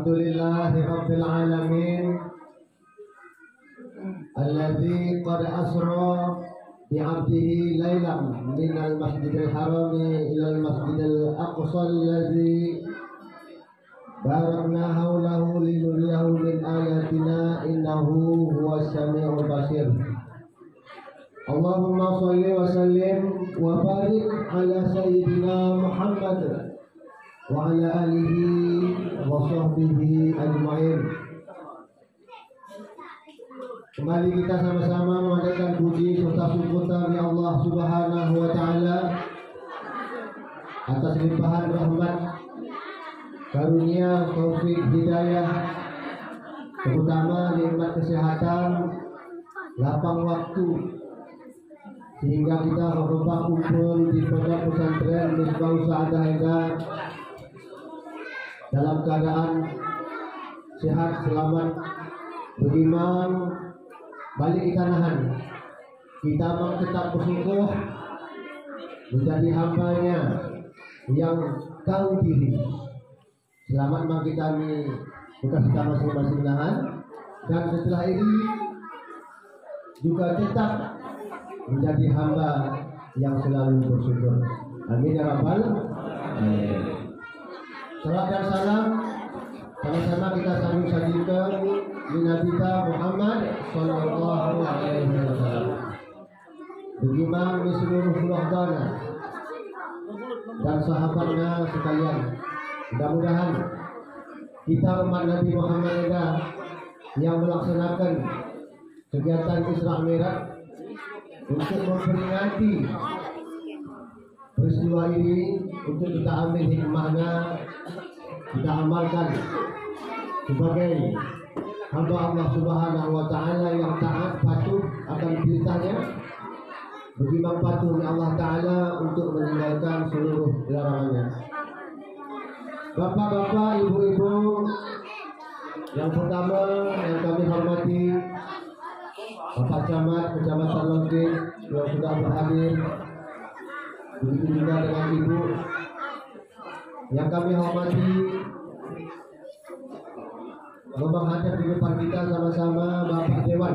Alhamdulillahi Rabbil Alamin Alladzi qad asra bi'abdihi laylan minal masjidil harami ilal masjidil aqsa alladzi barakna hawlahu linuriyahu min ayatina innahu huwas sami'ul basir. Allahumma sholli wa sallim wa barik ala sayyidina Muhammad wa ala alihi wa sahbihi ajma'in. Kembali kita sama-sama memanjatkan puji serta syukur bagi Allah Subhanahu wa taala atas limpahan rahmat, karunia, taufik, hidayah, terutama nikmat kesehatan, lapang waktu, sehingga kita berkumpul kumpul di pondok pesantren Misbahus Sa'adah Enda dalam keadaan sehat, selamat, beriman, balik kita nahan. Kita tetap bersyukur menjadi hambanya yang tahu diri. Selamat mang kita ini bukan kita masing-masing nahan, dan setelah ini juga tetap menjadi hamba yang selalu bersyukur. Amin ya rabbal alamin. Salam dan salam sama-sama kita sambung sajikan di Nabi Muhammad sallallahu alaihi wasallam. Bagaimana di seluruh keluarganya dan sahabatnya sekalian. Mudah-mudahan kita umat Nabi Muhammad yang melaksanakan kegiatan Isra Mi'raj untuk memperingati peristiwa ini, untuk kita ambil hikmahnya, kita amalkan sebagai hamba Allah Subhanahu wa taala yang taat patuh akan perintahnya, beriman patuh kepada Allah taala untuk meninggalkan seluruh larangannya. Bapak-bapak, ibu-ibu, yang pertama yang kami hormati Bapak Camat Kecamatan Longkeng yang sudah berhadir, begitu juga dengan Ibu yang kami hormati, menghadap di depan kita sama-sama Bapak Dewan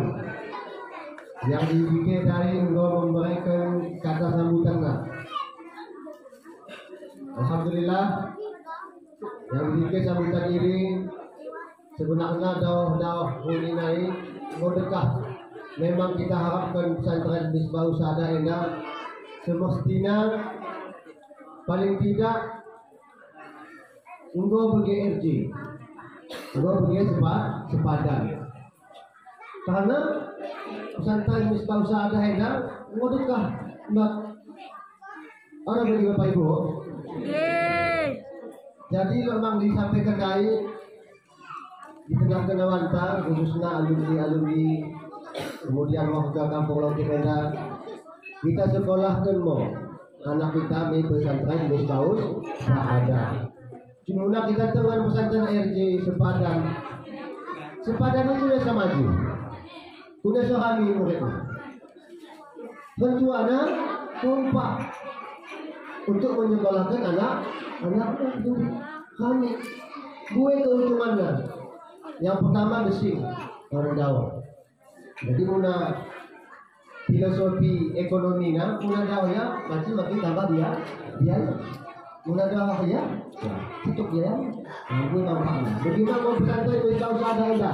yang dibikin dari untuk memberikan kata sambutannya. Alhamdulillah, yang dibikin sambutan ini sebenarnya dakwah ini naik merdeka. Memang kita harapkan pesantren Misbahus Sa'adah Enda semestinya paling tidak unggul bagi unggul bagi sepadan, karena pesantren Misbahus Sa'adah Enda merdeka. Mbak orang bagi Bapak Ibu. Jadi memang disampaikan dari di tengah-tengah wanita, khususnya alumni kemudian warga kampung Longkeng Enda, kita sekolahkan mau anak kita di pesantren Misbahus Sa'adah. Cuma kita dengan pesantren RJ sepadan itu sudah sama maju, sudah sehari mereka berjuana kompak untuk menyekolahkan anak itu. Kami gue keuntungannya yang pertama besi orang Jawa. Jadi muna filosofi ekonominya, muna Jawa ya makin tambah dia muna Jawa ya tutup dia. Gue nampaknya. Bagaimana mau pesantren Misbahus Sa'adah Enda?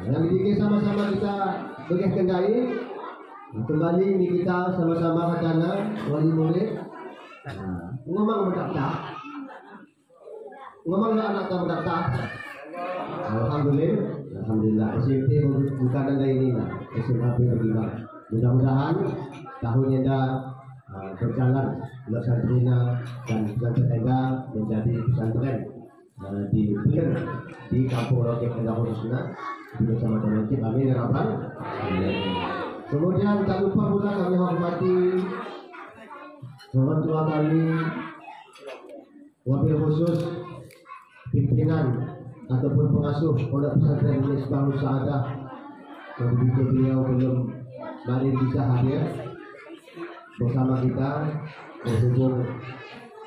Yang bikin sama-sama kita begitu kendali. Kembali ini kita sama-sama katana wali murid. Ngomong mendaftar. Ngomong anak tak mendaftar. Alhamdulillah SMP bukan ada ini lah, SMP bagaimana. Mudah-mudahan tahun ini berjalan pesantren dan pesantren Enda menjadi pesantren di kampung Longkeng Enda khususnya di Kecamatan Longkeng. Amin ya rabbal alamin. Kemudian tak lupa pula kami hormati orang tua kami, wabil khusus pimpinan ataupun pengasuh pondok pesantren Misbahus Sa'adah yang beliau belum mari bisa hadir bersama kita, berhubung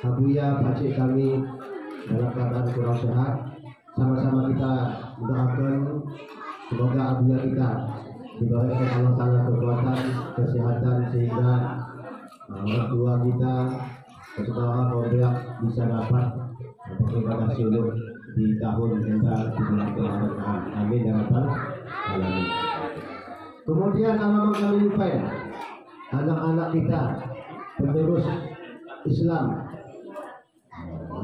Abuya pakcik kami dalam keadaan kurang sehat, sama-sama kita doakan semoga abdinya kita diberikan Allah Ta'ala kekuatan, kesehatan sehingga orang tua kita saudara saudara bisa dapat beribadah suluk di tahun kita di bulan Ramadan. Amin ya rabbal alamin. Kemudian alam kami lupain anak-anak kita penerus Islam,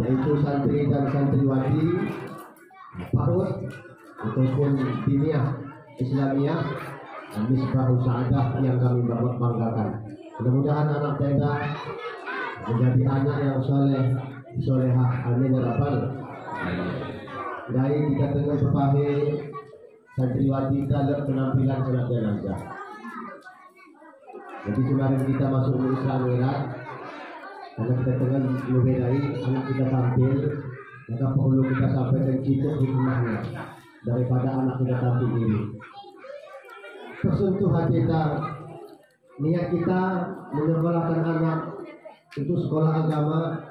yaitu santri dan santriwati PAUD ataupun diniyah Islamiyah Misbahus Sa'adah yang kami banggakan. Mudah-mudahan anak kita menjadi anak yang soleh, solehah. Amin ya rabbal alamin. Dari kita tengah berpahe santriwati kita penampilan salat jenazah. Jadi kemarin kita masuk ke Isra Mi'raj, karena kita tengah membedai anak kita tampil, maka perlu kita sampaikan cincin hikmahnya daripada anak kita tampil ini. Tersentuh hati kita, niat kita menyekolahkan anak itu sekolah agama.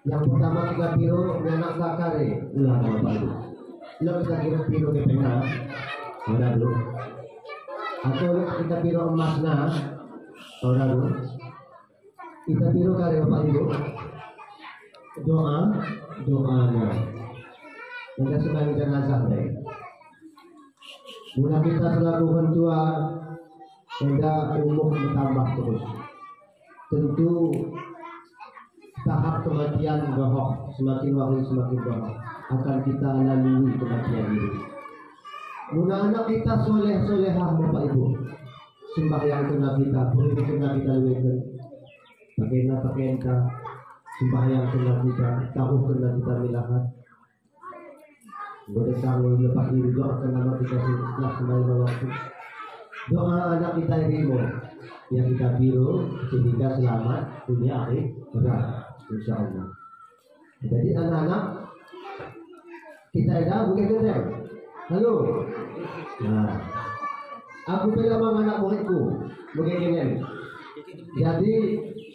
Yang pertama kita piro anak kakare ulah bapak itu. Lo kita piro di tengah, udah dulu. Atau kita piro emasna, udah dulu. Kita piro kare bapak ibu. Doanya. Kita sedang jenazah deh. Mula kita selaku orang tua, hendak umur bertambah terus. Tentu tahap kematian bohong semakin waktu semakin bohong akan kita lalui kematian ini. Mula anak kita soleh solehah bapak ibu, sembahyang kena kita, boleh kena kita luwihkan, pakaian kita, sembahyang kena kita, tahu kena kita milahat. Boleh tahu lepas diri doa kena kita setelah sembahyang waktu. Doa anak kita ini yang kita biru sehingga selamat dunia akhir insya Allah. Jadi anak-anak kita ada bukan gede. Halo. Nah, aku bilang sama anak muridku bukan gede. Jadi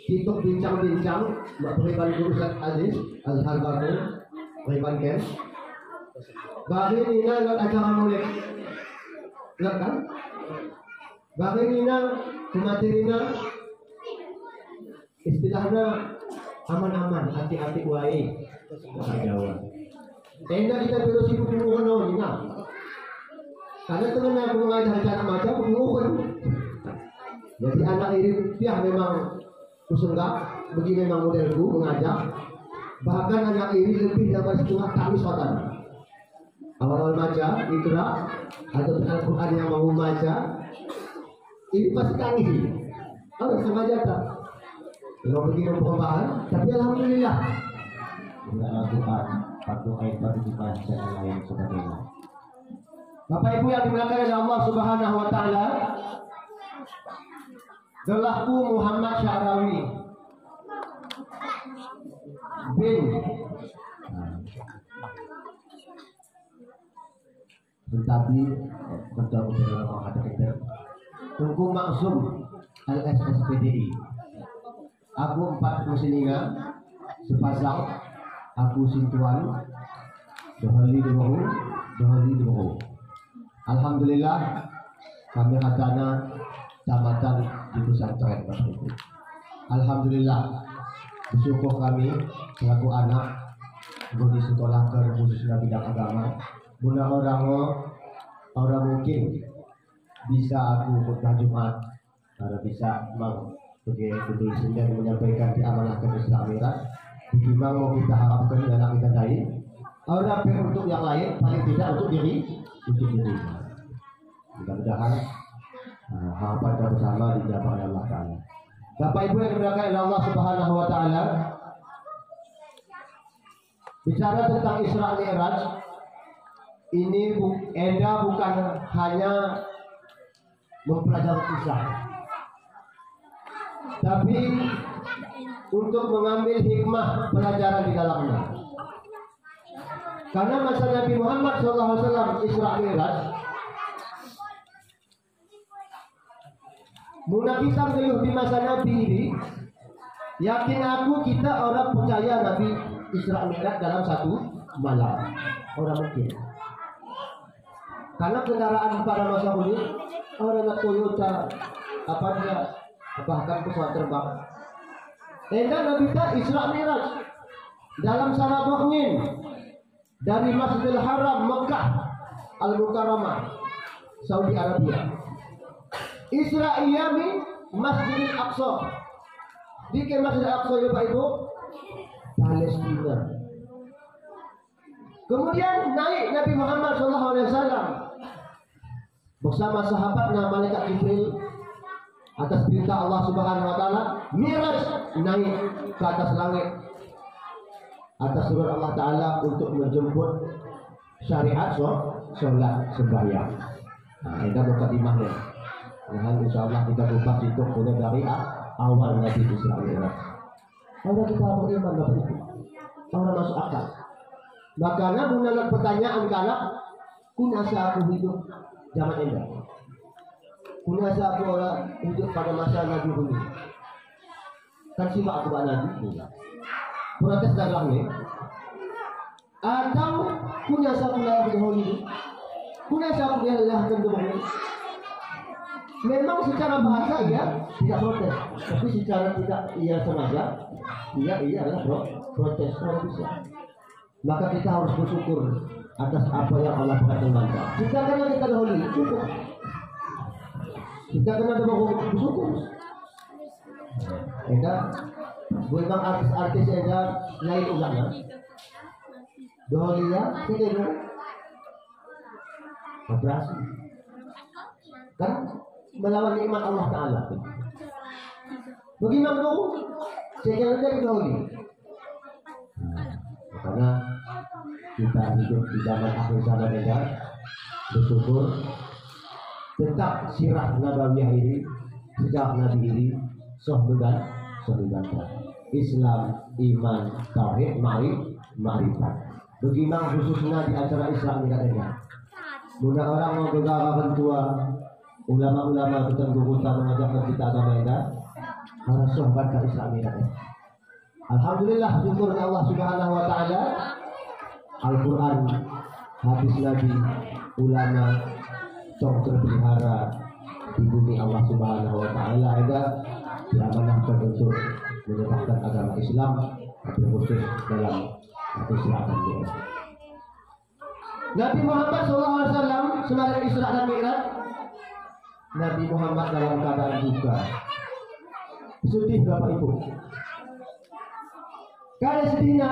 kita bincang-bincang mak berikan guru Ustaz Aziz Al-Harbaku berikan ken. Bagi Nina lewat acara murid. Lihat kan? Bagi Nina kematian istilahnya aman-aman, hati-hati wae bahasa Jawa. Tenda kita perlu sibuk mengukur Nina. Karena teman aku mengajar cara macam mengukur. Jadi anak ini dia memang kusenggak, begini memang modelku mengajar. Bahkan anak ini lebih dari setengah kami sotan. Awal-awal baca Iqra atau Al-Quran yang mau baca ini pasti tangis. Harus sengaja tak. Kalau begini perubahan, tapi alhamdulillah. Tidak lakukan satu ayat partisipasi dan lain sebagainya. Bapak Ibu yang dimuliakan oleh Allah Subhanahu Wa Taala, Gelahku Muhammad Syahrawi bin tetapi betul ada kita Tunggu Maksum LSSPDI. Aku 4 musliminga sepasang. Aku sintuan dohali doho. Alhamdulillah kami hadana camatan di pesantren itu. Alhamdulillah bersyukur kami selaku anak di sekolah khususnya bidang agama. Mula orang mungkin bisa aku khutbah Jumat karena bisa memang begitu sehingga menyampaikan di amanahkan Isra Mi'raj. Memang mau kita harapkan anak kita lain. Orang untuk yang lain paling tidak untuk diri. Mudah-mudahan harapan kita bersama dijawab oleh Allah Taala. Bapak Ibu yang dimuliakan oleh Allah Subhanahu Wa Taala, bicara tentang Isra Mi'raj ini bukan hanya mempelajari kisah, tapi untuk mengambil hikmah pelajaran di dalamnya. Karena masa Nabi Muhammad SAW Isra Mi'raj, mula kita ngeluh di masa Nabi ini, yakin aku kita orang percaya Nabi Isra Mi'raj dalam satu malam. Orang mungkin. Karena kendaraan pada masa ini orang Toyota apa dia bahkan pesawat terbang. Dan Nabi kita Isra Mi'raj dalam sana angin dari Masjidil Haram Mekah Al-Mukarramah Saudi Arabia. Isra Iyami Masjidil Aqsa. Di Masjidil Aqsa ya Pak Ibu, Palestina. Kemudian naik Nabi Muhammad SAW bersama sahabatnya malaikat Jibril atas perintah Allah Subhanahu wa taala Mi'raj, naik ke atas langit atas surat Allah taala untuk menjemput syariat sholat sembahyang. Nah, kita mukadimahnya. Nah, insyaallah kita buka itu mulai dari awal Nabi Isra Mi'raj. Kalau kita beriman Bapak Ibu, orang masuk akal. Makanya menolak pertanyaan kalau kunasa aku hidup zaman indah. Kunasa aku orang hidup pada masa Nabi ini. Kan siapa aku Nabi? Protes dalam ini. Atau kunasa aku lahir dahulu. Kunasa aku lahir dahulu. Memang secara bahasa ya tidak protes, tapi secara tidak ia sengaja, ia adalah protes. Kalau bisa, maka kita harus bersyukur atas apa yang Allah perkenankan. Jika karena kita dahulu cukup, kita kena bersyukur. Kita bukan artis-artis yang lain ulangnya. Dahulu ya, kita berhasil. Kan melawan nikmat Allah Ta'ala. Bagaimana dong? Saya jangan dari dahulu. Karena kita hidup di zaman akhir zaman dan bersyukur tetap sirah Nabawiyah ini, sejak Nabi ini sohbegan Islam, iman, tauhid, ma'rifat. Bagaimana khususnya di acara Islam tidak ada. Mudah orang mau beragama tua, ulama-ulama bertanggung jawab mengajarkan kita agama indah, harus sohbat ke Islam ini. Alhamdulillah, syukur Allah Subhanahu wa taala. Al-Qur'an, hadis Nabi, ulama tong terpelihara di bumi Allah Subhanahu wa taala ada diamanahkan untuk menyebarkan agama Islam terkhusus dalam Isra dan Mi'raj. Nabi Muhammad SAW semalam Isra dan Mi'raj, Nabi Muhammad dalam keadaan duka, sedih Bapak Ibu. Karena sedihnya,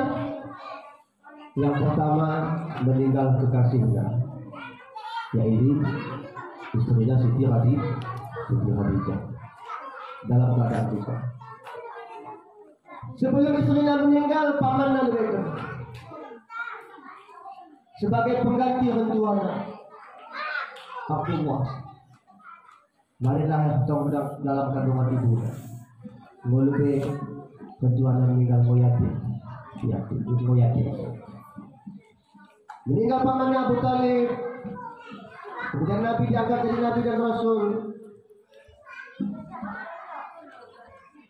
yang pertama meninggal kekasihnya, yaitu istrinya Siti Khadijah dalam keadaan duka. Sebelum istrinya meninggal, pamannya mereka sebagai pengganti rentuannya Abdullah. Marilah dalam kandungan ibu. Mulai rentuannya meninggal yatim. Meninggal pamannya Abu Talib. Kemudian Nabi diangkat jadi Nabi dan Rasul.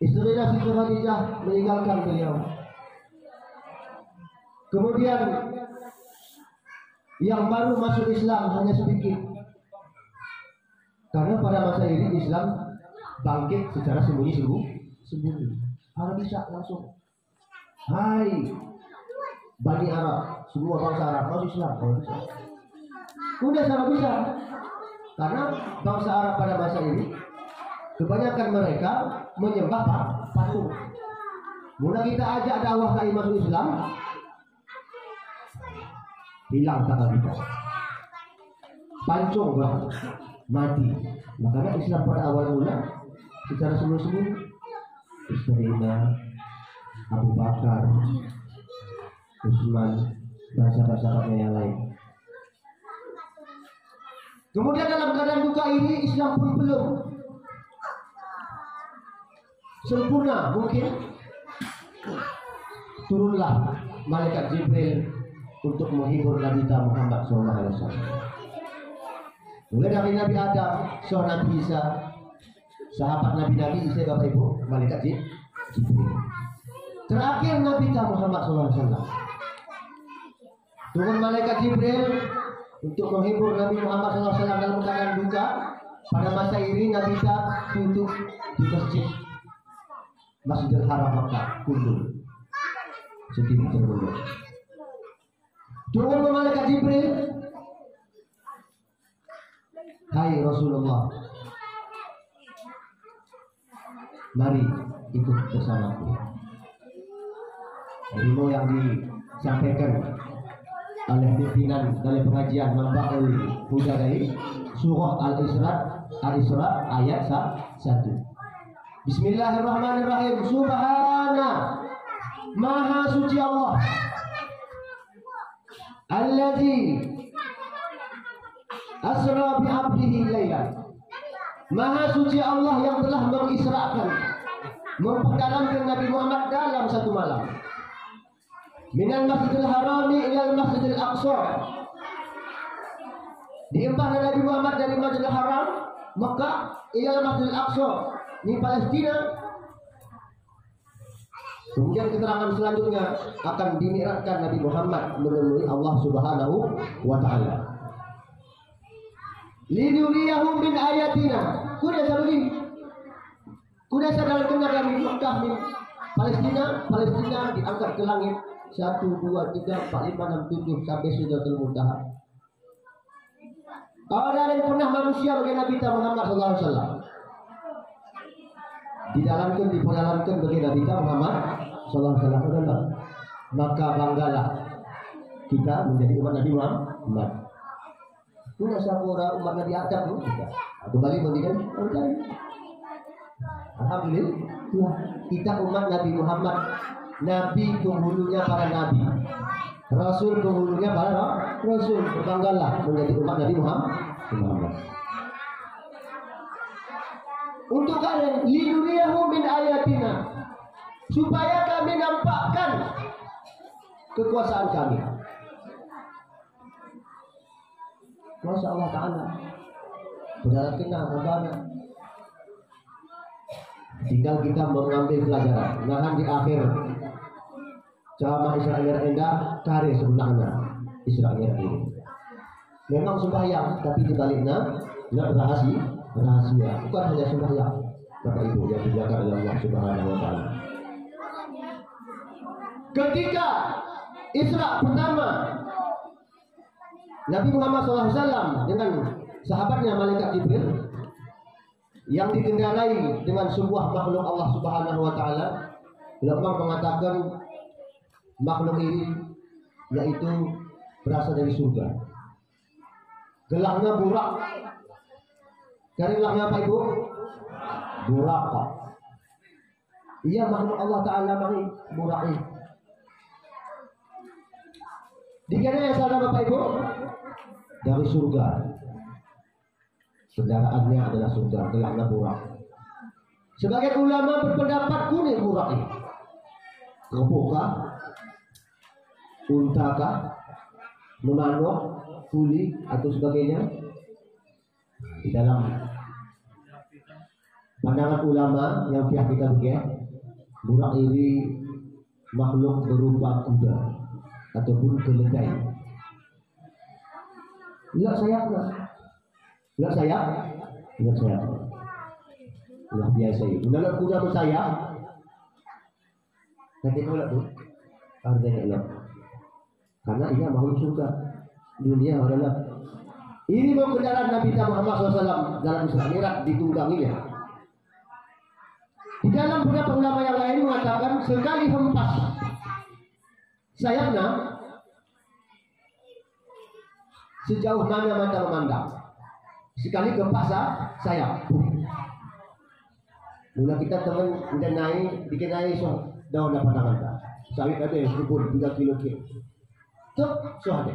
Istrinya Siti Khadijah meninggalkan beliau. Kemudian yang baru masuk Islam hanya sedikit. Karena pada masa ini Islam bangkit secara sembunyi-sembunyi. Arab bisa langsung. Hai Bani Arab, semua bangsa Arab masuk Islam. Udah sangat bisa. Karena bangsa Arab pada masa ini kebanyakan mereka menyembah patung. Mula kita ajak dakwah kai masuk Islam, hilang takal kita, pancung bah, mati. Makanya Islam pada awal mula secara sembunyi-sembunyi, istrinya Abu Bakar, Utsman, dan sahabat-sahabatnya yang lain. Kemudian dalam keadaan duka ini Islam pun belum sempurna mungkin. Turunlah malaikat Jibril untuk menghibur Nabi Muhammad SAW. Mulai dari Nabi Adam, Nabi Isa, sahabat Nabi Isa, Bapak Ibu, malaikat Jibril. Terakhir Nabi Muhammad SAW. Turun malaikat Jibril untuk menghibur Nabi Muhammad SAW dalam keadaan duka. Pada masa ini Nabi tak duduk di Masjidil Haram Makkah Kundul sedikit terbunuh. Turun malaikat Jibril, hai Rasulullah, mari ikut bersamaku. Ilmu yang disampaikan oleh pimpinan dari pengajian Mambaul Huda dari surah Al-Isra ayat 1. Bismillahirrahmanirrahim. Subhana, maha suci Allah, alladzi asra bi 'abdihi lailan. Maha suci Allah yang telah mengisrakan, memperdalamkan Nabi Muhammad dalam satu malam. Minal Masjidil Harami ilal Masjidil Aqsa. Diempahkan Nabi Muhammad dari Masjidil Haram Mekah ilal Masjidil Aqsa di Palestina. Kemudian keterangan selanjutnya akan dimi'rajkan Nabi Muhammad menemui Allah Subhanahu wa taala. Linuriyahu min ayatina. Kuda sadar kenal dari Mekah min Palestina diangkat ke langit 1, 2, 3, 4, 5, 6, 7 sampai Sidratul Muntaha. Kalau ada yang pernah manusia bagi Nabi Muhammad SAW diperdalamkan bagi Nabi Muhammad SAW, maka banggalah kita menjadi umat Nabi Muhammad. Punya sapura umat Nabi Adam kembali menjadi alhamdulillah kita umat Nabi Muhammad. Nabi penghulunya para nabi, Rasul penghulunya para Rasul. Berbanggalah menjadi umat Nabi Muhammad. Untuk kalian, linuriyahu min ayatina, supaya kami nampakkan kekuasaan kami. Kuasa Allah Ta'ala berdarah kenal kabarnya. Tinggal kita mengambil pelajaran. Nahan di akhir ceramah Isra Mi'raj Enda karya sebenarnya Isra Mi'raj ini memang sembahyang, tapi dibaliknya rahasia, bukan hanya sembahyang Bapak Ibu yang dijaga oleh Allah Subhanahu wa taala. Ketika Isra pertama Nabi Muhammad SAW dengan sahabatnya malaikat Jibril yang dikendarai dengan sebuah makhluk Allah Subhanahu wa taala, ulama mengatakan makhluk ini yaitu berasal dari surga. Gelangnya burak. Dari gelangnya apa Ibu? Burak. Iya, makhluk Allah Ta'ala mari burak ini. Dikira saudara Bapak Ibu dari surga. Kendaraannya adalah surga, gelangnya burak. Sebagian ulama berpendapat kuning burak ini. Kebukah? Untakah, memanok, kuli atau sebagainya. Di dalam pandangan ulama yang pihak kita begitu, burak ini makhluk berupa kuda ataupun keledai. Enggak sayap. Udah biasa ini. Menolak kuda bersayap. Nanti nolak tuh. Artinya elok. Karena ia makhluk surga. Dunia adalah ini mau kendaraan Nabi Muhammad SAW dalam Isra Mi'raj ditungganginya. Di dalam beberapa ulama yang lain mengatakan sekali hempas sayapnya sejauh mana mata memandang. Sekali gempas sayap. Mula kita teman udah naik, bikin naik daun dapat pandangan tak. Sawit ada yang 3 kilo. Tuh, ada.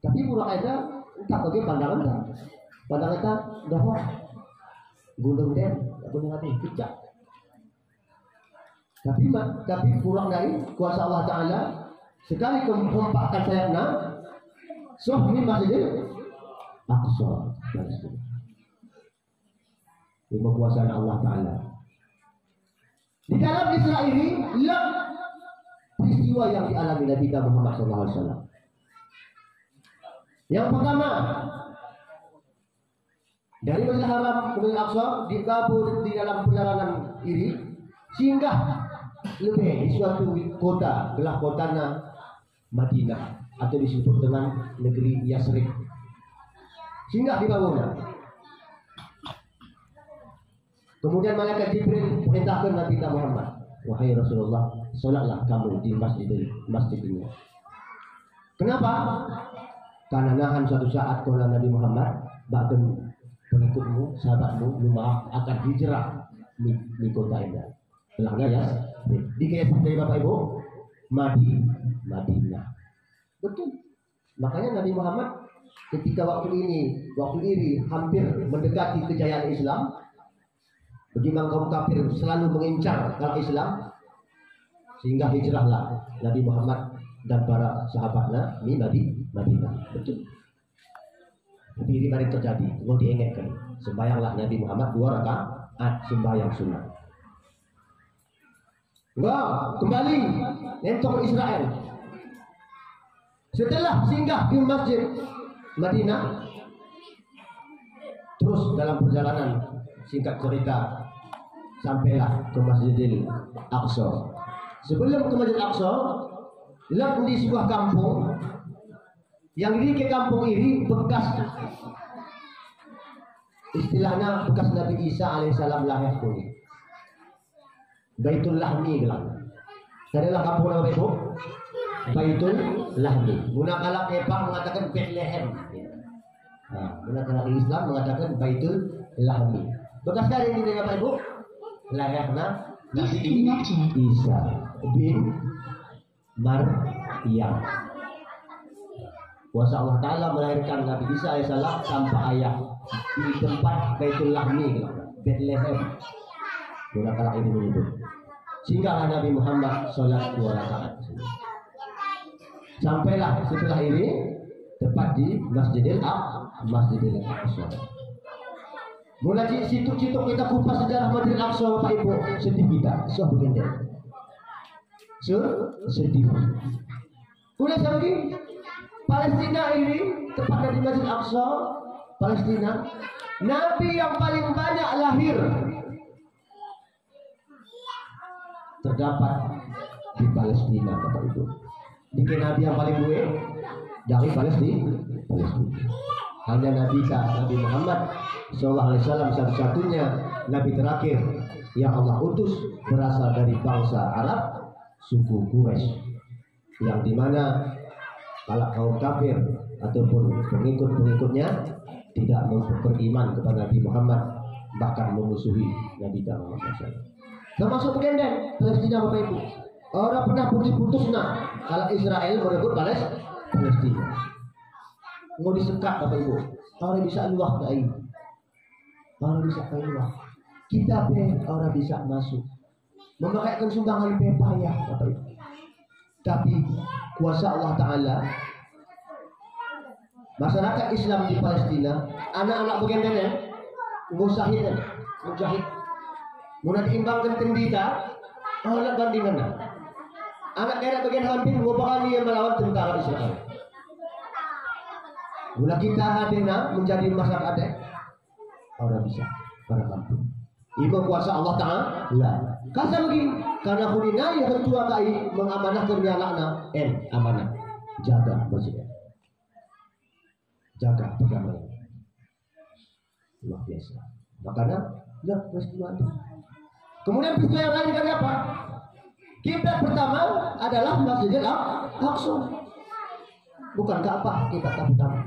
Tapi burak ada entah bagi pandangan tak. Pandangan tak dah gunung dia, gunung hati kecak. Tapi burak dari kuasa Allah Ta'ala sekali kempakkan sayapnya, ini Masjidil Aqsa. Ini kekuasaan Allah Ta'ala. Di dalam Isra ini, peristiwa peristiwa yang dialami Nabi Muhammad SAW. Yang pertama, dari Masjidil Haram ke Masjidil Aqsa digabung di dalam perjalanan ini, singgah lebih di suatu kota, gelah kotanya Madinah atau disebut dengan negeri Yasrib. Singgah di bangunan. Kemudian malaikat Jibril perintahkan Nabi Muhammad, wahai Rasulullah, solatlah kamu di masjid ini. Kenapa? Karena nahan suatu saat kalau Nabi Muhammad, bahkan pengikutmu, sahabatmu, lumah akan hijrah di kota ini. Belakangnya ya, di kisah dari Bapak Ibu, Madinah. Betul. Makanya Nabi Muhammad ketika waktu ini hampir mendekati kejayaan Islam, bagaimana kaum kafir selalu mengincar kalau Islam, sehingga hijrahlah Nabi Muhammad dan para sahabatnya di Madinah. Betul. Tapi ini baru terjadi. Mau diingatkan, sembahyanglah Nabi Muhammad 2 rakaat sembahyang sunnah. Kembali nentong Israel. Setelah singgah di masjid Madinah, terus dalam perjalanan singkat cerita sampailah ke Masjidil Aqsa. Sebelum ke Masjidil Aqsa, lihat di sebuah kampung yang di kampung ini bekas, istilahnya bekas Nabi Isa alaihissalam lahir kuning. Baitul Lahmi bilang. Adalah kampung nama itu Baitul Lahmi. Gunakanlah Epak mengatakan Bethlehem. Nah, gunakanlah Islam mengatakan Baitul Lahmi. Bekas dari ini Bapak Ibu, lahirnya Nabi Isa bin Maryam. Kuasa Allah Ta'ala melahirkan Nabi Isa alaihissalam tanpa ayah di tempat Baitul Lahmi, Bethlehem. Gunakanlah ini menyebut. Singgahlah Nabi Muhammad sholat 2 rakaat. Sampailah setelah ini tepat di Masjidil Aqsa. Mulai di situ-situ kita kupas sejarah Masjidil Aqsa, Bapak Ibu, sedih kita, begini. Sedih. Mulai lagi Palestina ini tepatnya di Masjidil Aqsa, Palestina. Nabi yang paling banyak lahir terdapat di Palestina, Bapak Ibu. Dikira Nabi yang paling gue dari Palestina. Hanya Nabi Muhammad SAW satu-satunya Nabi terakhir yang Allah utus berasal dari bangsa Arab, suku Quraisy, yang dimana kalau kaum kafir ataupun pengikut-pengikutnya tidak beriman kepada Nabi Muhammad, bahkan memusuhi Nabi Muhammad SAW. Termasuk Genden Palestina, Bapak Ibu. Orang pernah putus nah kalau Israel merebut Palestina. Mau disekat, Bapak Ibu. Orang bisa luah dari. Orang bisa keluar. Kita orang bisa masuk. Memakaikan sumbangan payah, Bapak Ibu. Tapi kuasa Allah Ta'ala, masyarakat Islam di Palestina, anak-anak Genden ya, mujahid. Muna diimbangkan tendita, anak bandingan. Anak daerah bagian hampir merupakan yang melawan tentara Israel. Mula kita hadirna menjadi masyarakat orang bisa pada kampung. Ibu kuasa Allah Ta'ala. Kata begini, karena hunina yang ketua KAI mengamanahkan anaknya, amanah, jaga masjid, jaga pegawai. Luar biasa. Makanya lihat peristiwa itu. Kemudian peristiwa yang lain dari apa? Kiblat pertama adalah Masjidil Aqsa. Bukankah apa kiblat pertama?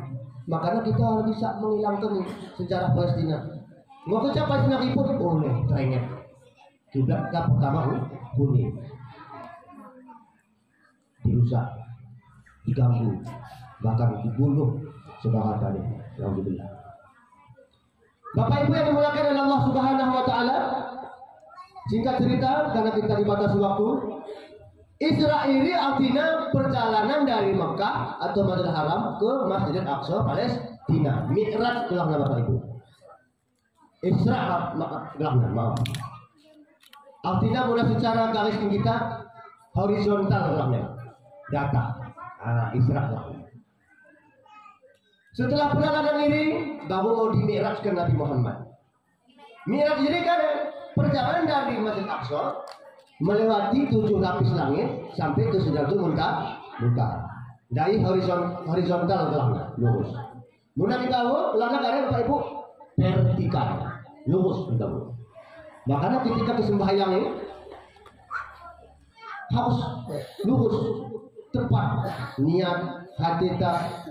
Makanya kita harus bisa menghilangkan sejarah Palestina. Mau kerja Palestina ribut boleh, teringat. Kiblat pertama kuning, dirusak, diganggu, bahkan dibunuh sebagai tadi. Alhamdulillah. Bapak Ibu yang dimuliakan oleh Allah Subhanahu Wa Taala. Singkat cerita, karena kita dibatasi waktu, Isra ini artinya perjalanan dari Mekah atau Masjidil Haram ke Masjidil Aqsa Palestina. Mi'raj gelangnya Bapak Ibu. Isra gelangnya, maaf. Artinya mulai secara garis kita horizontal gelangnya. datang. Isra lah. Setelah perjalanan ini, baru mau di Mi'rajkan Nabi Muhammad. Mi'raj ini kan perjalanan dari Masjid Aqsa melewati 7 lapis langit sampai ke Sidratul Muntaha. Dari horizontal ke langit, lurus. Muna kita langit ada Bapak Ibu vertikal, lurus kita Bu. Makanya ketika kesembahyang ini harus lurus, tepat, niat, hati tak,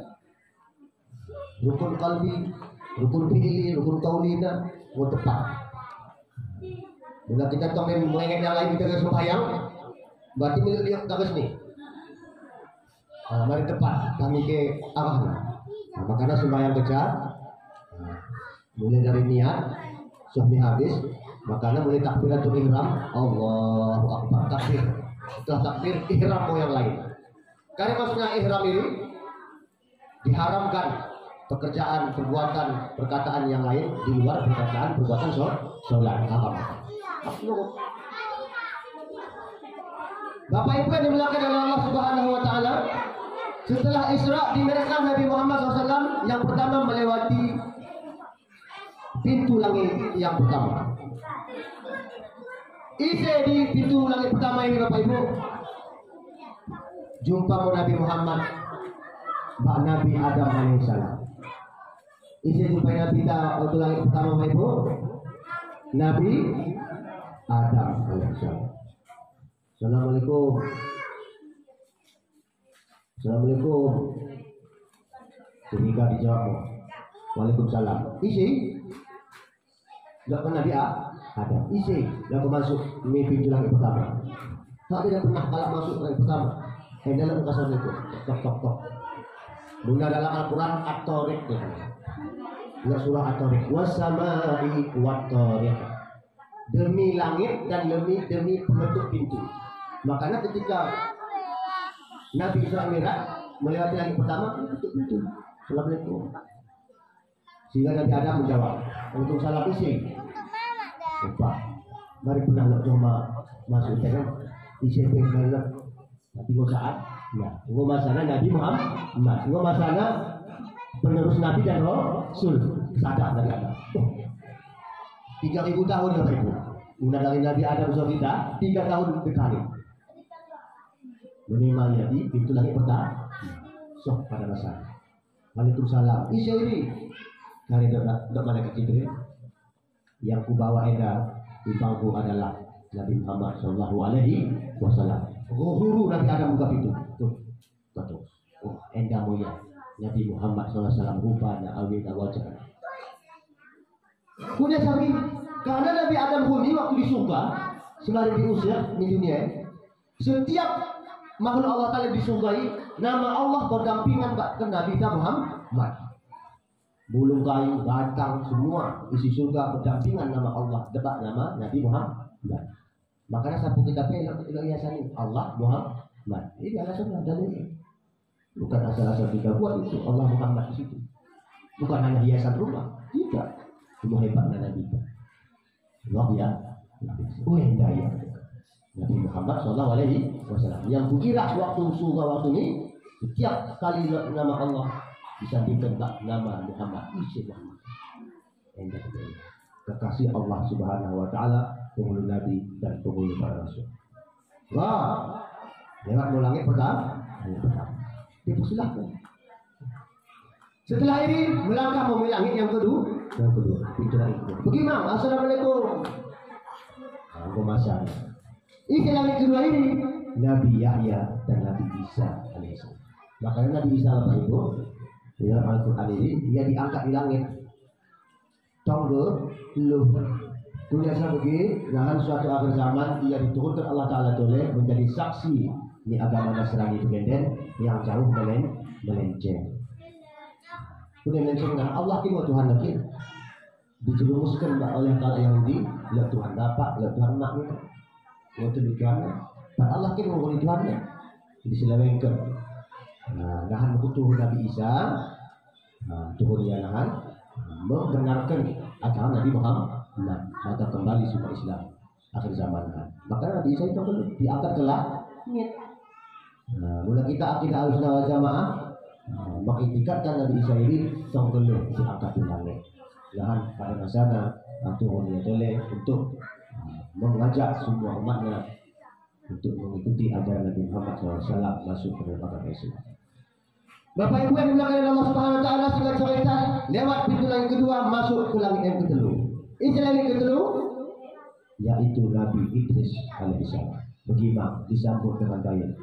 rukun kalbi, rukun fi'li, rukun qaulina, tepat. Bila kita komen melengket yang lain kita ke sembahyang, berarti milik dia garis nih. Mari tepat kami ke arah. Makanya sembahyang kejar, mulai dari niat sampai habis. Makanya mulai takbiratul ihram, Allahu Akbar, takbir. Setelah takbir ihram mau yang lain. Karena maksudnya ihram ini diharamkan pekerjaan, perbuatan, perkataan yang lain di luar perkataan, perbuatan sholat. Haram. Bapak Ibu yang dimuliakan oleh Allah Subhanahu wa taala, setelah Isra dimi'rajkan Nabi Muhammad SAW, yang pertama melewati pintu langit yang pertama. Isi di pintu langit pertama ini Bapak Ibu, jumpa Nabi Muhammad, Mbak Nabi Adam alaihissalam. Isi jumpa Nabi kita waktu langit pertama Bapak Ibu, Nabi Adam alaihissalam. Assalamualaikum. Assalamualaikum. Ketika dijawab, Waalaikumsalam. Isi, tidak pernah dia ada. Isi, lalu masuk pintu langit pertama. Tak tidak pernah kalau masuk langit pertama. Dalam Assalamualaikum. Tok. Bunda dalam Al-Quran at-Tariq. Surah at-Tariq. Wassama'i wat-Tariq. Demi langit dan demi penutup pintu. Makanya ketika Nabi Isra Mi'raj melewati langit pertama, tutup pintu. Assalamualaikum. Sehingga Nabi Adam menjawab, untuk salam isi. Lupa. Mari pernah coba masuk kan isi pengen nanti mau saat. Ya, gua masana Nabi Muhammad. Gua masana penerus Nabi dan Rasul. Sadar dari Adam. 3.000 tahun Bapak Ibu. Mulai dari Nabi Adam sampai kita 3 tahun berkali. Menimanya di pintu langit pertama. Sok pada masa. Waalaikumsalam. Isya ini dari dok malaikat Jibril yang kubawa eda di bangku adalah Nabi Muhammad Shallallahu Alaihi Wasallam. Guru Nabi Adam buka pintu. Tuh. Oh, enda mulia Nabi Muhammad Shallallahu Alaihi Wasallam rupanya awil wajah. Punya sapi karena Nabi Adam bumi waktu di surga selain diusir di dunia, setiap makhluk Allah Ta'ala di surga ini, nama Allah berdampingan ke Nabi Muhammad. Bulung kayu, batang, semua isi surga berdampingan nama Allah, debat nama Nabi Muhammad. Makanya sapu kita pelak hiasan ini Allah Muhammad. Ini alasannya dalilnya. Bukan asal-asal kita buat itu, Allah Muhammad di situ. Bukan hanya hiasan rumah, tidak. Cuma hebatnya Nabi. Allah ya. Daya. Nabi Muhammad Shallallahu Alaihi Wasallam. Yang kukira waktu surga waktu ini, setiap kali nama Allah disandingkan nama Muhammad. Isi Muhammad. Kekasih Allah Subhanahu Wa Taala, penghulu Nabi dan penghulu para Rasul. Wah, lewat langit pertama. Dipersilahkan. Setelah ini melangkah memilih langit yang kedua. Pintu langit kedua. Bagaimana? Assalamualaikum. Aku masalah. Ini langit kedua ini Nabi Yahya dan Nabi Isa alaihissalam. Makanya Nabi Isa Bapak Ibu dalam Al-Quran ini dia diangkat di langit. Tonggo lu punya sebagi dalam suatu akhir zaman dia diturunkan Allah Ta'ala oleh menjadi saksi ini agama Nasrani Benden yang jauh melenceng. Sudah melenceng dengan Allah kini Tuhan lagi dijerumuskan oleh kalau Yahudi lihat Tuhan Bapak, lihat Tuhan Mak gitu. Waktu dikira, Allah kini mengulangi Tuhannya diselewengkan. Nah, nahan butuh Nabi Isa, turun dia nahan membenarkan agama Nabi Muhammad, maka kembali supaya Islam akhir zaman. Maka Nabi Isa itu diangkat ke langit. Nah, mula kita akidah Ahlussunnah wal Jamaah, mengitikadkan Nabi Isa ini tonggeluh diangkat di langit. Lahan pada masana turun ya boleh untuk mengajak semua umatnya untuk mengikuti ajaran Nabi Muhammad SAW masuk ke dalam Islam. Bapak Ibu yang dimuliakan oleh Allah Subhanahu Wa Taala, singkat cerita lewat pintu langit kedua masuk ke langit yang kedua. Ini langit kedua yaitu Nabi Idris alaihissalam. Bagaimana disambut dengan baik.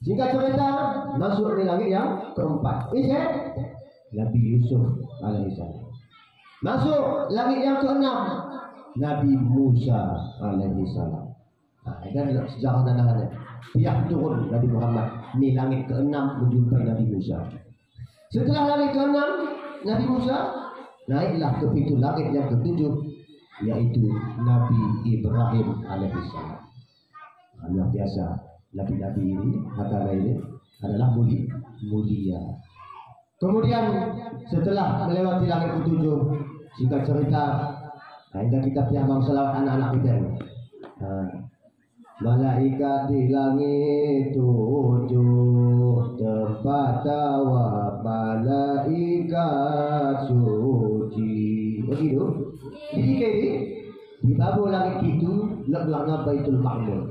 Singkat cerita masuk di langit yang keempat. Ini Nabi Yusuf alaihissalam. Masuk langit yang keenam Nabi Musa alaihissalam. Nah, ini sejarah dananya. Pihak turun Nabi Muhammad di langit keenam menjumpai Nabi Musa. Setelah langit keenam Nabi Musa naiklah ke pintu langit yang ketujuh yaitu Nabi Ibrahim alaihissalam. Luar biasa, Nabi-Nabi ini, agama ini adalah mulia. Kemudian setelah melewati langit ketujuh, singkat cerita, hingga kita piambang selawat anak-anak kita. Malaikat di langit tujuh, tempat tawaf malaikat suci. Begitu. Jadi kayak ini, di bawah langit itu letaknya Baitul Ma'mur.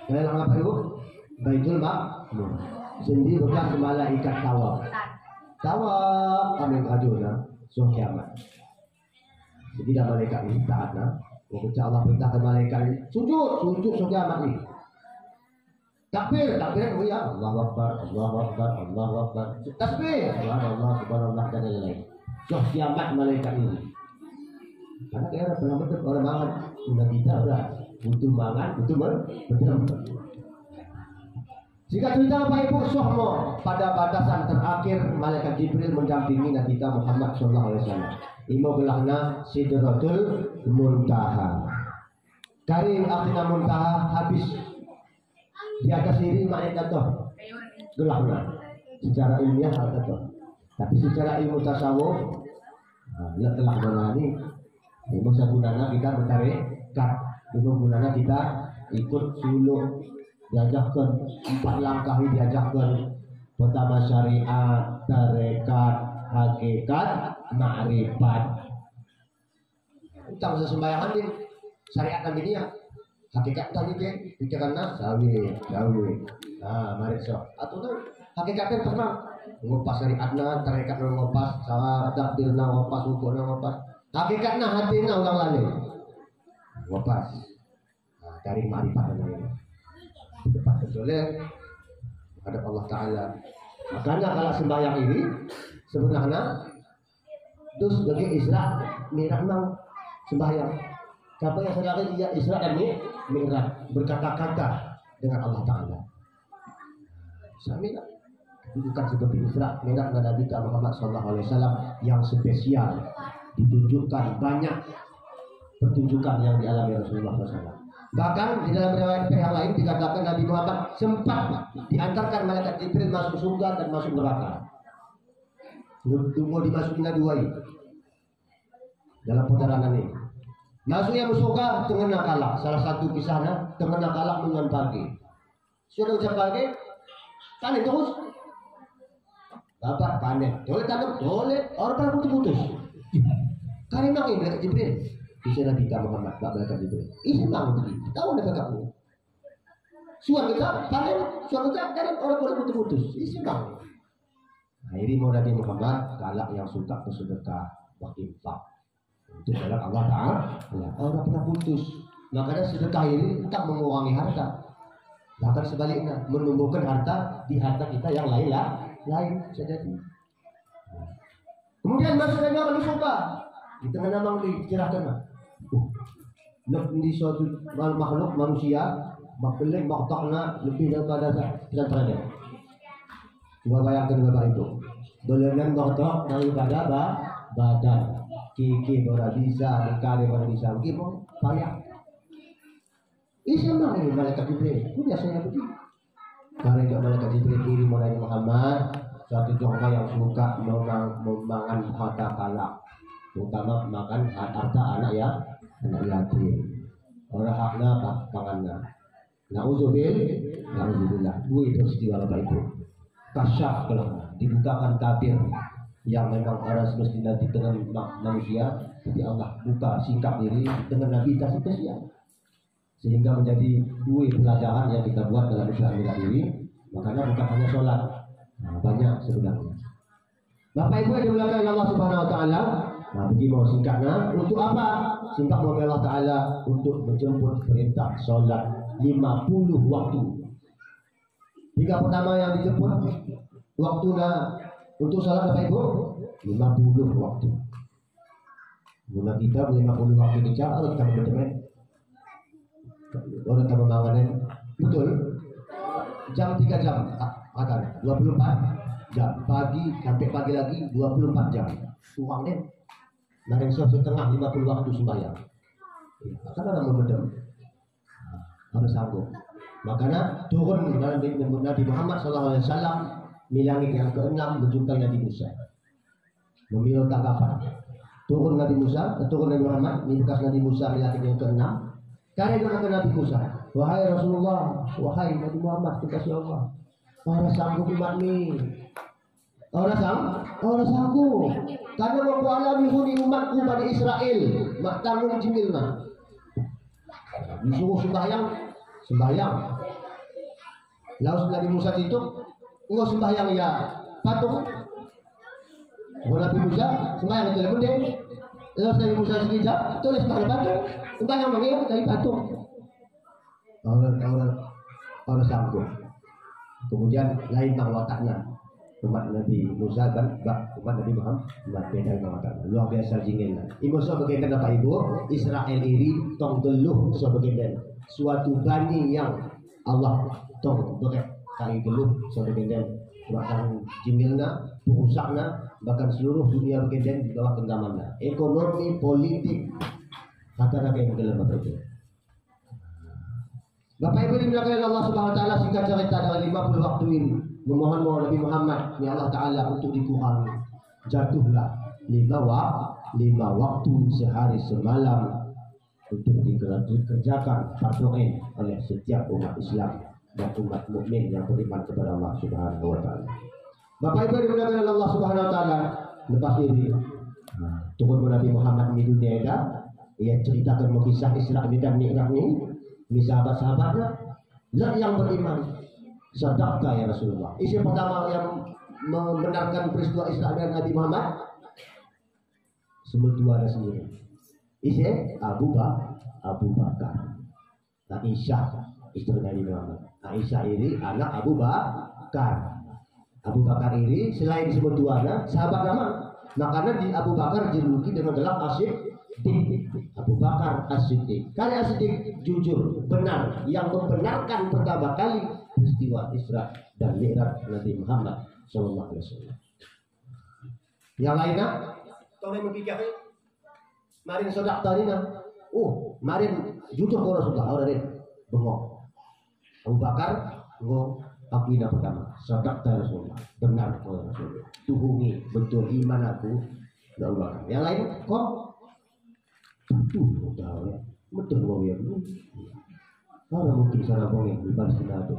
Dalam apa itu? Baitul Ma'mur. Sendiri bekas malaikat tawaf. Tawaf kami aduna so kiamat. Jadi dah malaikat ini taatna. Ketika Allah perintahkan malaikat ini sujud so kiamat ini. Takbir ya Allahu Akbar, Allahu Akbar, Allahu Akbar. Tasbih subhanallah dan lain-lain. So kiamat malaikat ini. Karena kita pernah betul orang mangan, sudah kita udah butuh mangan, butuh betul. Jika cerita Bapak Ibu Sohmo pada batasan terakhir malaikat Jibril mendampingi Nabi kita Muhammad SAW. Imo gelahna Sidratul Muntaha. Karim artinya Muntaha habis di atas diri malaikat toh gelahna. Secara ilmiah ada toh. Tapi secara ilmu tasawuf, telah menani. Ilmu sabunana kita mentarikat, ilmu gunana kita ikut suluk, diajakkan 4 langkah ini diajakkan. Pertama syariat, tarekat, hakikat, ma'rifat. Utang sesembayangan ini syariat dan ini ya. Hakikat tadi ke pikiranna sawi. Nah, mari sok. Atau tuh hakikatnya pernah ngopas syariatna, tarekatna ngopas, salah takdirna ngopas, hukumna ngopas. Hakikatnya hatinya ulang lagi wapas. Nah, dari ma'rifat ini tepat betulnya hadap Allah Ta'ala. Makanya kalau sembahyang ini sebenarnya itu sebagai Isra Mi'raj nang sembahyang. Siapa yang sedang dia Isra dan Mi'raj berkata-kata dengan Allah Ta'ala. Sami bukan seperti Isra Mi'raj Nabi Muhammad SAW yang spesial. Ditunjukkan banyak pertunjukan yang dialami Rasulullah SAW. Bahkan di dalam riwayat yang lain dikatakan Nabi Muhammad sempat diantarkan malaikat Jibril masuk surga dan masuk neraka. Tunggu dimasukin dua ini dalam perjalanan ini. Masuknya surga tengah nakalak. Salah satu kisahnya tengah nakalak dengan pagi. Sudah ucap pagi, panen terus. Bapak panen, boleh tanam, boleh orang pada putus-putus. Karena ini malaikat Jibril bisa Nabi Muhammad malaikat Jibril. Ini memang begitu. Tahu ada kamu. Suara kita panen, suara kita kadang orang boleh putus-putus. Ini memang. Akhirnya mau Nabi Muhammad galak yang suka bersedekah, berinfak untuk jalan Allah Ta'ala. Orang pernah putus. Makanya sedekah ini tak mengurangi harta. Bahkan sebaliknya menumbuhkan harta di harta kita yang lain saja. Kemudian maksudnya kalau suka kita memang dicerahkan di suatu makhluk manusia makhluk maktakna lebih daripada pesantren. Coba bayangkan Bapak itu dolenan maktak daripada badan kiki ora bisa mengkari ora bisa gimana payah. Islam ini malaikat Jibril itu biasanya begitu. Karena malaikat Jibril kirim Nabi Muhammad suatu jongka yang suka membangun harta kalak, terutama makan harta anak yatim. Orang hakna pangannya. Nauzubillah. Dua peristiwa Bapak Ibu. Kasyaf kalau dibukakan tabir yang memang orang semestinya di tengah manusia, tapi Allah buka sikap diri di tengah Nabi kasih kesian, sehingga menjadi dua pelajaran yang kita buat dalam Islam diri. Makanya bukan hanya sholat, banyak sebenarnya. Bapak Ibu yang dimuliakan Allah Subhanahu Wa Taala, begini mau singkatnya untuk apa? Singkat mau Allah Taala untuk menjemput perintah sholat 50 waktu. Tiga pertama yang dijemput waktunya untuk sholat Bapak Ibu 50 waktu. Guna kita 50 waktu kerja, kalau kita berteman, kalau kita membangunnya betul. Jam 3 jam akan 24 jam pagi sampai pagi lagi 24 jam kurang deh. Nah setengah 50 waktu sembahyang. Kan ada memedem, harus sanggup. Makanya turun Nabi Muhammad SAW milangit yang ke-6 menjumpai Nabi Musa, memilih tanggapan. Turun Nabi Musa, turun Nabi Muhammad, ini bekas Nabi Musa milangit yang ke-6. Karena dia kata Nabi Musa, wahai Rasulullah, wahai Nabi Muhammad, kekasih Allah, orang sanggup umat ni, orang sanggup. Karena waktu alami huni umatku pada Israel, mak tanggung jimilna. Disuruh sembahyang. Lalu Nabi Musa itu, engkau sembahyang ya patung. Nabi Musa sembahyang itu lebih. Lalu Nabi Musa sekejap, tulis pada patung. Sembahyang mengingat dari patung. Orang sanggup. Kemudian lain wataknya umat Nabi Musa kan, umat Nabi Muhammad beda wataknya. Luar biasa jingin. Ibu so bagian Bapak Ibu, Israel iri tong geluh so bagian suatu bani yang Allah tong kali geluh so bagian bahkan jingilna, pusakna, bahkan seluruh dunia bagian di bawah genggamannya. Ekonomi, politik, kata Nabi yang dalam Bapak Ibu. Bapak Ibu dimulakan Allah Subhanahu Wa Taala singkat cerita dalam 50 waktu ini memohon Nabi Muhammad ya Allah Taala untuk dikurangi. Jatuhlah 5 waktu sehari semalam untuk dikerjakan fardu'ain oleh setiap umat Islam dan umat mukmin yang beriman kepada Allah Subhanahu Wa Taala. Bapak Ibu dimulakan Allah Subhanahu Wa Taala, lepas ini turun Nabi Muhammad di dunia ini, ia ceritakan kisah Isra dan Mi'raj ini. Ini sahabat-sahabatnya yang beriman. Sadaqta ya Rasulullah. Isi pertama yang membenarkan peristiwa Isra dan Nabi Muhammad sebut dua ada sendiri. Isi Abu Bakar. Aisyah istri Nabi Muhammad. Aisyah ini anak Abu Bakar. Abu Bakar ini selain disebut duanya sahabat nama. Makanya di Abu Bakar dijuluki dengan gelar As-Siddiq. Abu Bakar As-Siddiq. Karena As-Siddiq jujur, benar, yang membenarkan pertama kali peristiwa Isra dan Mi'raj Nabi Muhammad Sallallahu Alaihi Wasallam. Yang lainnya, kalau yang memikirkan, marin sodak tadinya, marin jujur ke Rasulullah, orang ini bengok. Abu Bakar, aku ini pertama, sodak tadi Rasulullah, benar ke Rasulullah, tuhungi betul iman aku, Abu Bakar. Yang lain, kok? Betul mau ya. Kalau mungkin sana boleh dibahas kita tu,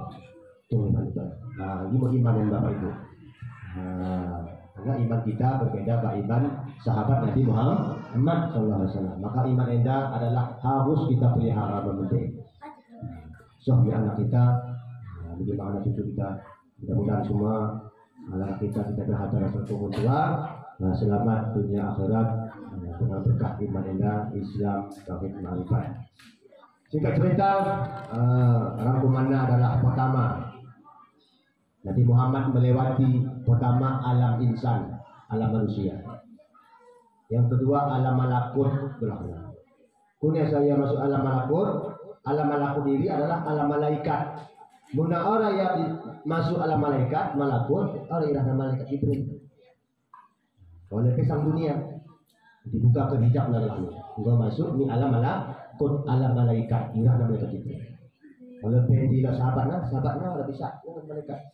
iman kita. Ini mau iman yang Bapak Ibu. Karena iman kita berbeda dengan iman sahabat Nabi Muhammad SAW. Maka iman anda adalah harus kita pelihara mementing. Soalnya anak kita, bagaimana cucu kita, mudah-mudahan semua anak kita berhadapan dengan tua, selamat dunia akhirat. Dengan berkah iman anda, Islam, tauhid, ma'rifat. Singkat cerita, rangkumannya adalah pertama, Nabi Muhammad melewati pertama alam insan, alam manusia. Yang kedua alam malakut belakang. Kemudian saya masuk alam malakut ini adalah alam malaikat. Muna orang yang masuk alam malakut, orang yang malaikat Jibril. Oleh pisang dunia. Dibuka ke hijab lalu enggak masuk ni alam malaikat ira nama malaikat itu. Kalau pendilah sahabatnya ada bisa dengan malaikat.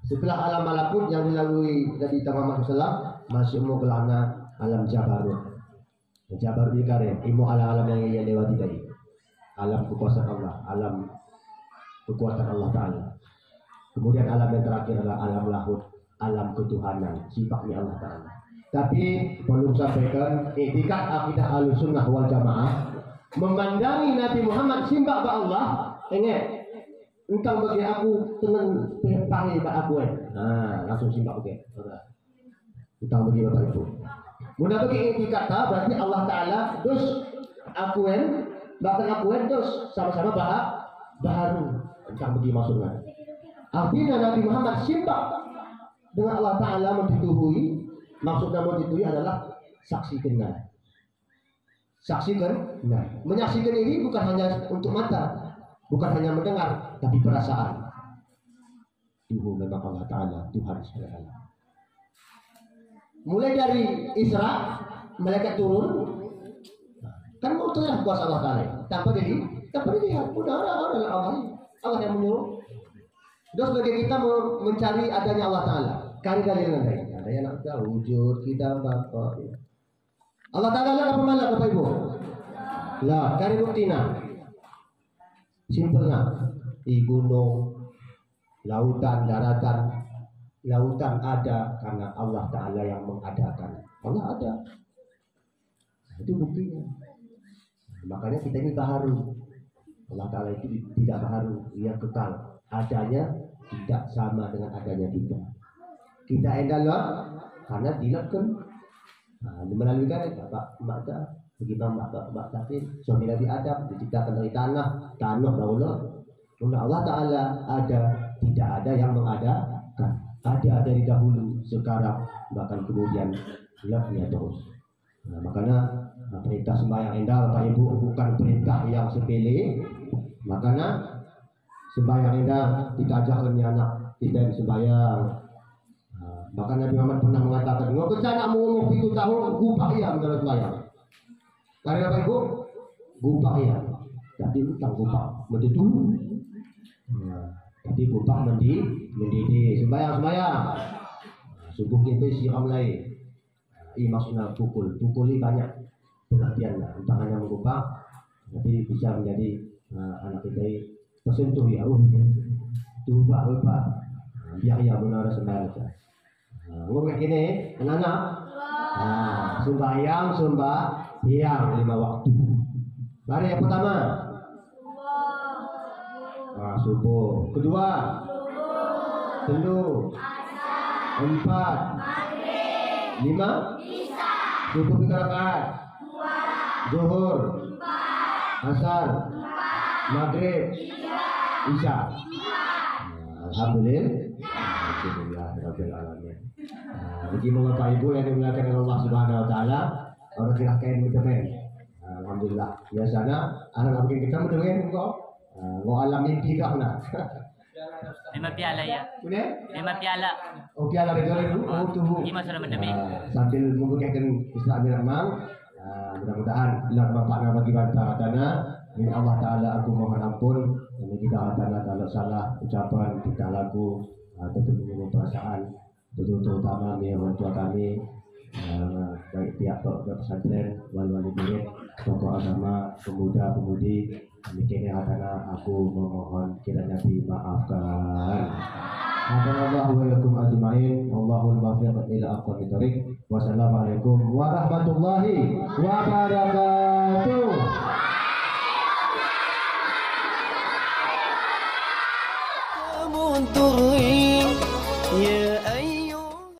Setelah alam malakut yang dilalui Nabi Muhammad SAW masuk mau ke alam Jabarut. Jabarut ini kare ilmu alam yang ia lewati tadi. Alam kekuasaan Allah, alam kekuatan Allah Ta'ala. Kemudian alam yang terakhir adalah alam lahut, alam ketuhanan, sifatnya Allah Ta'ala. Tapi perlu sampaikan, etikat akidah Ahlussunnah wal Jamaah memandangi Nabi Muhammad simbah ba Allah, ingat, entang bagi aku tenang panggil ba aku langsung simbah bagi. Entang bagi Bapak Ibu. Mudah bagi etikat berarti Allah Ta'ala terus akuen, bahkan akuen terus sama-sama baharu. Entang bagi maksudnya. Artinya Nabi Muhammad simbah dengan Allah Ta'ala mentituhui. Maksudnya mentituhui adalah saksi kenal. Saksi kenal. Menyaksikan ini bukan hanya untuk mata, bukan hanya mendengar, tapi perasaan. Tuhan memang Allah Ta'ala, Tuhan SWT. Mulai dari Isra, malaikat turun, kan mau turun kuasa Allah Ta'ala. Tanpa dilihat, udah Allah yang menyuruh. Terus bagi kita mencari adanya Allah Ta'ala, kali-kali nanti. Ada yang nak tahu wujud kita apa? Allah Ta'ala apa malah Bapak Ibu? Lah, cari buktinya. Simpelnya, di gunung, lautan, daratan. Lautan ada karena Allah Ta'ala yang mengadakan. Allah ada. Nah, itu buktinya. Makanya kita ini baharu. Allah Ta'ala itu tidak baharu, dia kekal. Adanya tidak sama dengan adanya kita. Kita endallah karena dilakukan melalui kan bapak mak bagaimana bapak tapi suami Nabi Adam diciptakan dari tanah dahulu. Allah Ta'ala ada, tidak ada yang mengadakan. Ada dari dahulu, sekarang bahkan kemudian lahnya terus. Makanya perintah sembahyang endal Bapak Ibu bukan perintah yang sepele. Makanya sembahyang endal kita ajarkan anak kita yang sembahyang. Bahkan Nabi Muhammad pernah mengatakan, "Ngau kencana mau umur 7 tahun, gupah ya dalam sembahyang." Karena Bapak Ibu, gupah ya. Jadi utang gupah, mendidik. Jadi gupah mendidih sembahyang. Subuh itu siram lain. Ini maksudnya pukuli banyak pengertian lah. Entah hanya menggupah, tapi bisa menjadi anak kita tersentuh ya. Lupa. Biar ya benar sembahyang saja. Ngomong gini, anak-anak. Sembahyang 5 waktu. Mari yang pertama. Subuh. Kedua. Telu. 4. 5. Subuh 3 rakaat. Zuhur. Asar. Maghrib. Isya. Alhamdulillah rabbil alamin. Bagi Bapak Ibu yang dimuliakan oleh Allah Subhanahu wa taala, orang kira kain mendengar. Alhamdulillah. Biasanya anak bikin kita mendengar kok. Mau alam mimpi kah nak? 5 piala ya. Boleh? 5 piala. Oh piala itu. Oh tuh. 5 sudah mendemin. Sambil membukakan Islam Rahman. Mudah-mudahan Allah Bapak bagi bantuan dana. Min Allah Ta'ala aku mohon ampun. Ini kita kalau salah ucapan kita lagu atau menyinggung perasaan terutama orang tua kami baik pihak pesantren, wali-wali murid, tokoh agama, pemuda-pemudi. Demikian karena aku memohon kiranya dimaafkan. Alhamdulillah wa lakum ajma'in. Allahul muwaffiq ila aqwamit thoriq. Wassalamualaikum warahmatullahi wabarakatuh. Munturin, yeah.